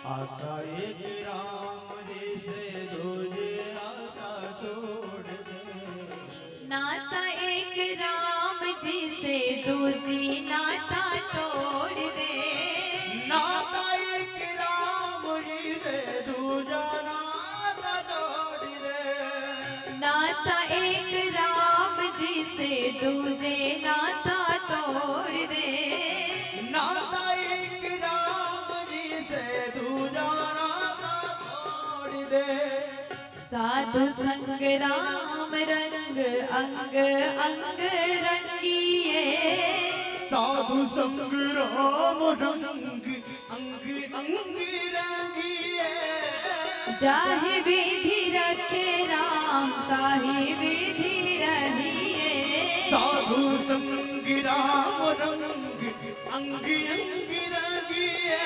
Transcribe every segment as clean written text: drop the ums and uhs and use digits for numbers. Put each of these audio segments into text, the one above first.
आशा एक राम जी से दूजे आशा छोड़ दे। नाता एक राम जी से दूजी नाता तोड़ दे। नाता एक राम जी से दूजा नाता तोड़ दे। नाता एक राम जी से दूजे नाता तोड़ दे। नाता एक राम जी से दूजा नाता तोड़ दे। साधु संग राम रंग अंग अंग रंगिए। साधु संग राम रंग अंग अंग रंगिए। जाहि विधि रखे राम ताहि विधि रहिए। साधु संग राम रंग अंग अंग रंगिए।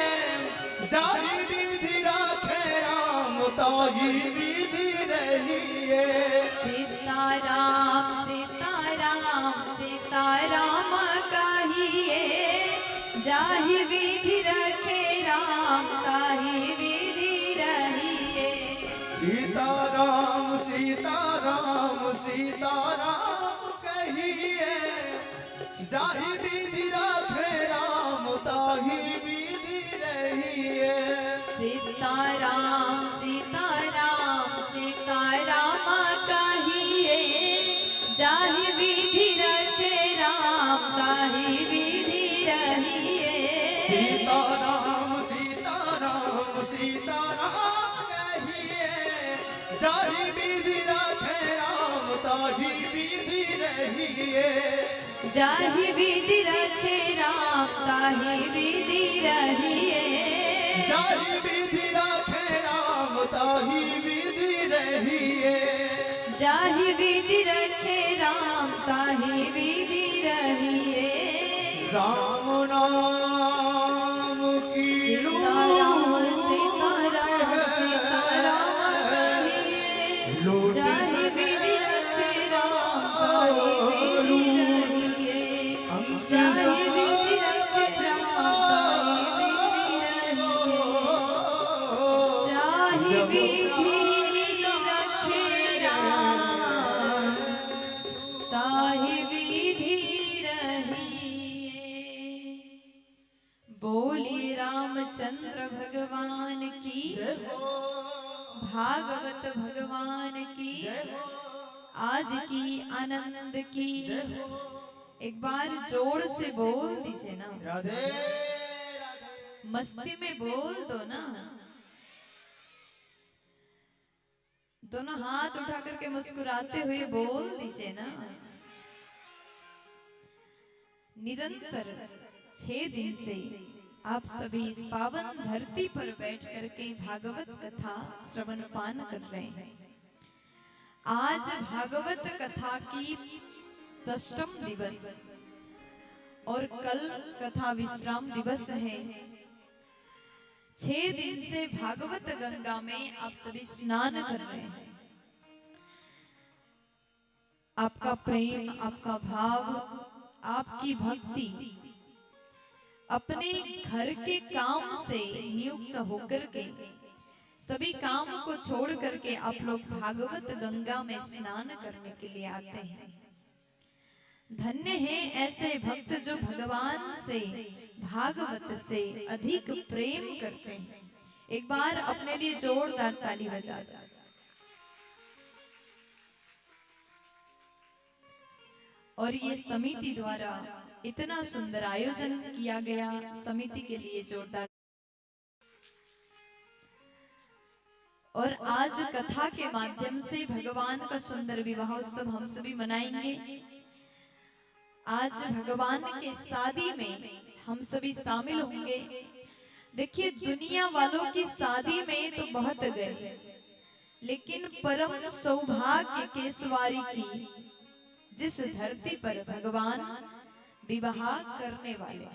जाहि विधि राखे राम ताहि विधि रहिए। सीताराम सीताराम सीताराम कहिए। जाहि विधि रखे राम ताहि विधि रहिए। सीताराम सीताराम सीताराम कहिए। जाहि विधि राखे राम ताहि विधि रहिए। सीताराम सीताराम सीताराम कहिए। जाहि विधि रखे राम ताहि विधि रहिए। सीताराम सीताराम सीताराम कहिए। जाहि विधि राखे राम ताहि विधि रहिए। जाहि विधि रखे राम ताहि विधि रहिए। जाहि विधि राखे राम ताहि विधि रहिए। जाहि विधि रखे राम ताहि विधि रहिए। राम नाम की सीताराम लूट सीताराम है। सीताराम कहिए। लूट जाहि विधि रखे राम ताहि विधि रहिए। जाहि विधि रखे राम ताहि विधि रहिए। जाहि विधि रखे राम ताहि विधि रहिए। बोलिए रामचंद्र भगवान की, भागवत भगवान की, आज की आनंद की। एक बार जोर से बोल दीजिए ना, राधे राधे। मस्ती में बोल दो ना। दोनों हाथ उठा करके मुस्कुराते हुए बोल दीजिए ना। निरंतर 6 दिन से आप सभी इस पावन धरती पर बैठ करके भागवत कथा श्रवण पान कर रहे हैं। आज भागवत कथा की 6ठम दिवस और कल कथा विश्राम दिवस है। 6 दिन से भागवत गंगा में आप सभी स्नान कर रहे हैं। आपका प्रेम, आपका भाव, आपकी भक्ति अपने घर के काम से नियुक्त होकर के सभी काम को छोड़ करके आप लोग भागवत गंगा में स्नान करने के लिए आते हैं। धन्य हैं ऐसे भक्त जो भगवान से, भागवत से अधिक प्रेम करते हैं। एक बार अपने लिए जोरदार ताली बजा दो। और ये समिति द्वारा इतना सुंदर आयोजन किया गया, समिति के लिए जोरदार। और आज कथा के माध्यम से भगवान का सुंदर विवाहोत्सव हम सभी मनाएंगे। आज भगवान के शादी में हम सभी शामिल होंगे। देखिए, दुनिया वालों की शादी में तो बहुत गए, लेकिन परम सौभाग्य के सवारी की जिस धरती पर भगवान विवाह करने वाले,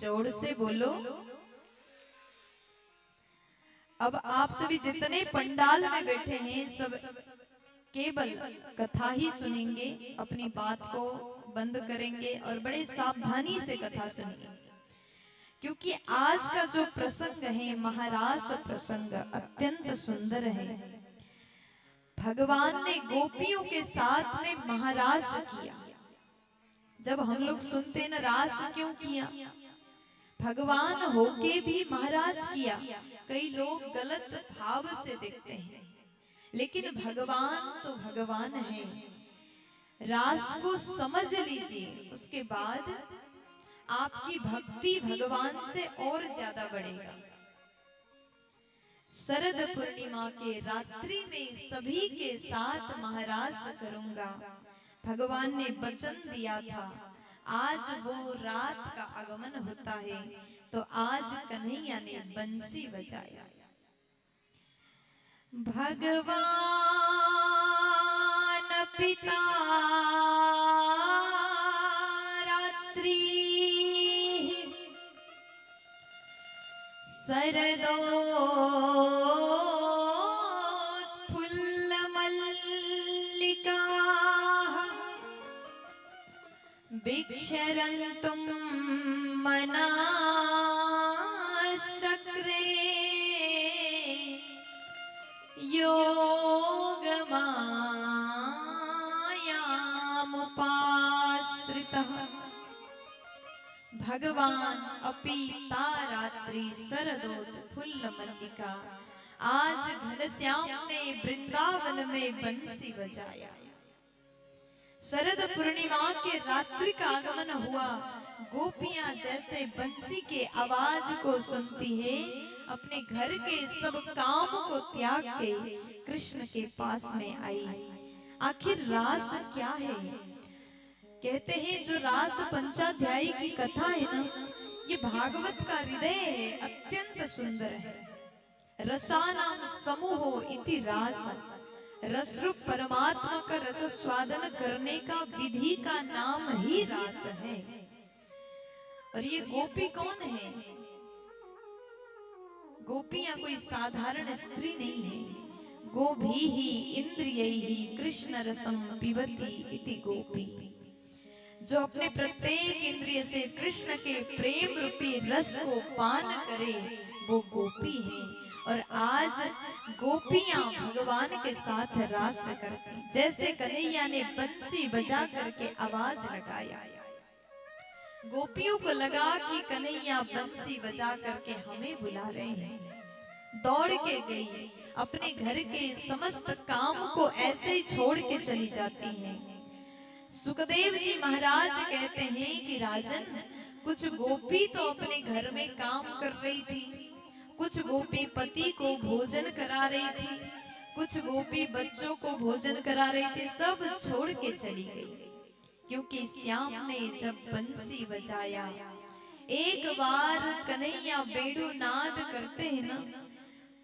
जोर से बोलो। अब आप सभी जितने पंडाल में बैठे हैं सब केवल कथा ही सुनेंगे, अपनी बात को बंद करेंगे और बड़े सावधानी से कथा सुनेंगे, क्योंकि आज का जो प्रसंग है महारास प्रसंग अत्यंत सुंदर है। भगवान ने गोपियों के साथ में महारास किया। जब हम लोग सुनते हैं ना रास क्यों किया, भगवान होके भी महारास किया, कई लोग गलत भाव से देखते हैं, लेकिन भगवान तो भगवान है। रास को समझ लीजिए, उसके बाद आपकी भक्ति भगवान से और ज्यादा बढ़ेगा। शरद पूर्णिमा के रात्रि में सभी के साथ महारास करूंगा। भगवान ने वचन दिया था, आज वो रात का आगमन होता है, तो आज कन्हैया ने बंसी बजाया। भगवान पिता रात्रि शरदो फुल्लमल्लिका बिक्षरन्तुं मनाश्चक्रे योगमायामुपाश्रितः। भगवान अपिता रात्रि शरदोत फुल्लमल्लिका, आज घनश्याम ने वृंदावन में बंसी बजाया। शरद पूर्णिमा के रात्रि का आगमन हुआ। गोपियां जैसे बंसी के आवाज को सुनती है, अपने घर के सब काम को त्याग के कृष्ण के पास में आई। आखिर रास क्या है? कहते हैं जो रास पंचाध्यायी की कथा है ना, ये भागवत का हृदय है, अत्यंत सुंदर है। रसानाम समूहो इति रास, रस रूप परमात्मा का रस स्वादन करने का विधि का नाम ही रास है। और ये गोपी कौन है? गोपियां कोई साधारण स्त्री नहीं है। गोभी ही इंद्रियैहि कृष्ण रसम पिबती इति गोपी, जो अपने प्रत्येक इंद्रिय से कृष्ण के प्रेम रूपी रस को पान करे, वो गोपी है। और आज गोपियां भगवान के साथ रास करती, जैसे कन्हैया ने बंसी बजा करके आवाज लगाया, गोपियों को लगा कि कन्हैया बंसी बजा करके हमें बुला रहे हैं। दौड़ के गई, अपने घर के समस्त काम को ऐसे ही छोड़ के चली जाती हैं। सुखदेव जी महाराज कहते हैं कि राजन, कुछ गोपी तो अपने घर में काम कर रही थी, कुछ गोपी पति को भोजन करा रही थी, कुछ गोपी बच्चों को भोजन करा रही थी, सब छोड़ के चली गई। क्योंकि श्याम ने जब बंसी बजाया, एक बार कन्हैया बेड़ू नाद करते हैं ना,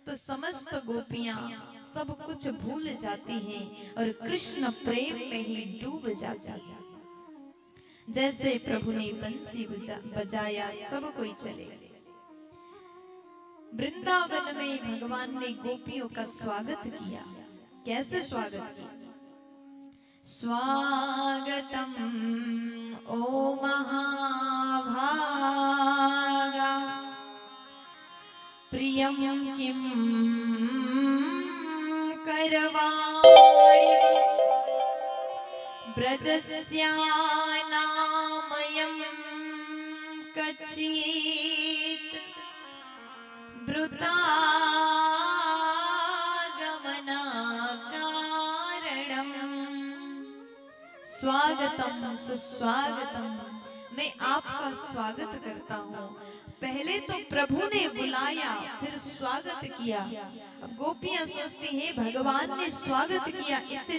तो समस्त गोपियां सब कुछ भूल जाती हैं और कृष्ण प्रेम में ही डूब जाती हैं। जैसे प्रभु ने बंसी बजाया, सब कोई चले गए। वृंदावन में भगवान ने गोपियों का स्वागत किया। कैसे स्वागत किया? स्वागतम ओ महाभागा, प्रियम किम करवाणि, ब्रजस्यानामयं कच्चित् वृतागमनाकारणम्। स्वागतम सुस्वागतम, मैं आपका स्वागत करता हूँ। पहले तो प्रभु ने बुलाया, फिर स्वागत किया। अब गोपियां सोचती हैं भगवान ने स्वागत किया, इससे